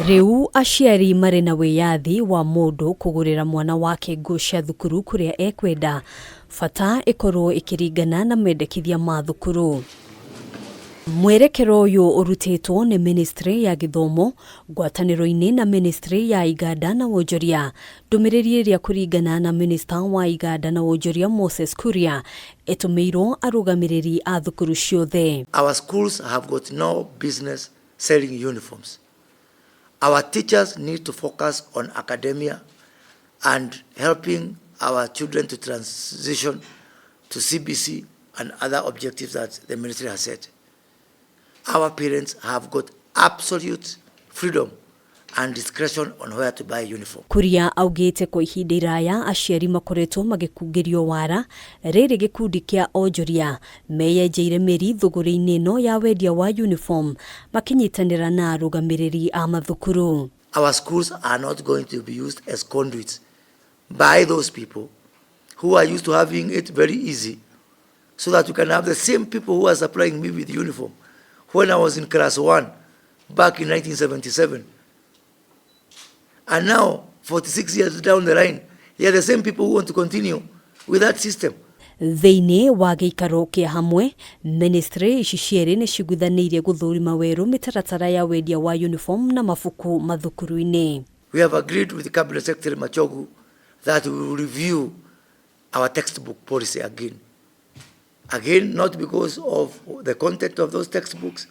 Riu aciari mari na wiyathi wa mundu kugurira mwana wake nguo cia thukuru kuria ekwenda fata ikorwo ikiringana na mendekithia ma thukuru. Mwerekero uyu urutitwo ni Ministry ya Githomo ngwataniro-ini na Ministry ya Iganda na Wonjoria. Ndumiriri ria kuringana na Minister wa Iganda na Wonjoria Moses Kuria etumirwo arugamiriri a thukuru ciothe. Our schools have got no business selling uniforms. Our teachers need to focus on academia and helping our children to transition to CBC and other objectives that the ministry has set. Our parents have got absolute freedom and discretion on where to buy uniform. Kuria augite kwa ihinda iraya aciari makoretwo magikugirio wara riri gikundi kia wonjoria meyenjeire meri thuguri-ini no ya wendia wa uniform makinyitanira na arugamiriri a mathukuru. Our schools are not going to be used as conduits by those people who are used to having it very easy, so that you can have the same people who are supplying me with uniform when I was in class 1 back in 1977. And now, 46 years down the line, they are the same people who want to continue with that system. Thiini wa giikaro kia hamwe, ministry ici cieri ni ciguthanirie guthurima weru mitaratara ya wendia wa uniform na mafuku mathukuru-ini. We have agreed with the Cabinet Secretary Machogu that we will review our textbook policy again. Again, not because of the content of those textbooks,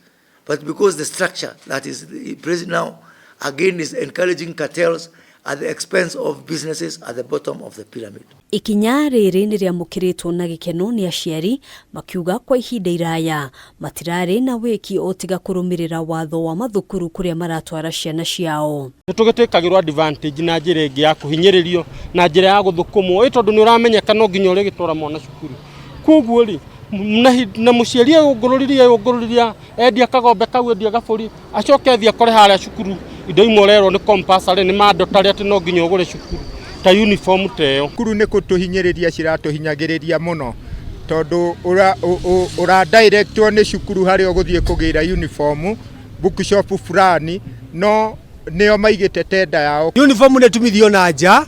but because the structure that is present now, again, is encouraging cartels at the expense of businesses at the bottom of the pyramid. Ikinya riri ni riamukiritwo na gikeno ni aciari makiuga kwa ihinda iraya matirari na wiki otiga kurumirira watho wa mathukuru kuria maratwara ciana ciao. Tugitikagirwo advantage na njira ingi ya kuhinyiririo na njira ya guthukumwo tondu ni uramenyeka no nginya uri gitwara mwana cukuru. Kuguo ri na muciari ugururiria endia kagombe kau endia gaburi acoke thia kore haria cukuru indo imorerwo ni compulsory ni mandotari ati no nginya ugure cukuru ta uniform teo. Cukuru ni kutuhinyiriria ciratuhinyagiriria muno tondu ura directwo ni cukuru haria uguthie kugira uniform bookshop fulani no neo maigite tenda yao. Uniform ne tumithio na nja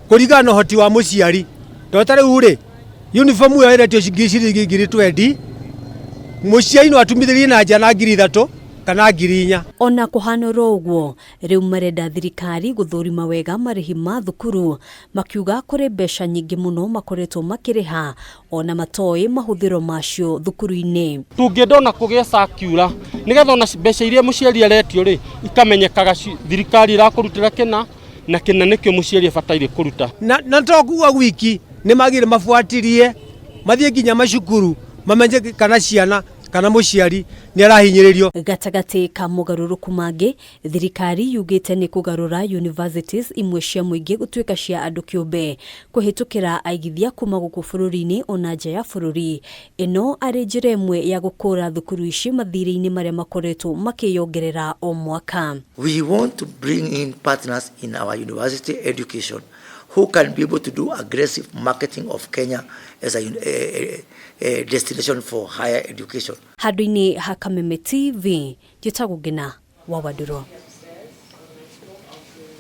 kurigana na hoti wa muciari ndotare ure uniform yo iretio ciringi ngiri 20 muciari no atumithirie na nja na ngiri 3 kana ngiri 4. Ona kuhanora uguo riu marenda thirikari guthurima wega marihi ma thukuru makiuga kuri mbeca nyingi muno makoretwo makiriha ona matoi mahuthiro macio thukuru-ini. Tungiendona kugia circular nigetha ona mbeca iria muciari aretio ri ikamenyekaga thirikari irakurutira kina na kina nikio muciari abataire kuruta na tokuwa wiki ni magire mafuatirie mathie nginya macukuru mamenye kana ciana kana muciari ni arahinyiririo. Gatagati ka mugaruruku mangi thirikari yugite ni kugarura universities imwe cia muingi gutuika cia andu kiumbe kuhitukira aigithia kuma guku bururi-ini ona nja ya bururi. Ino ari njira imwe ya gukura thukuru ici mathiri-ini maria makoretwo makiyongerera o mwaka. We want to bring in partners in our university education who can be able to do aggressive marketing of Kenya as a destination for higher education. Handu-ini ha Kameme TV, njitagwo Ngina wa Waduro.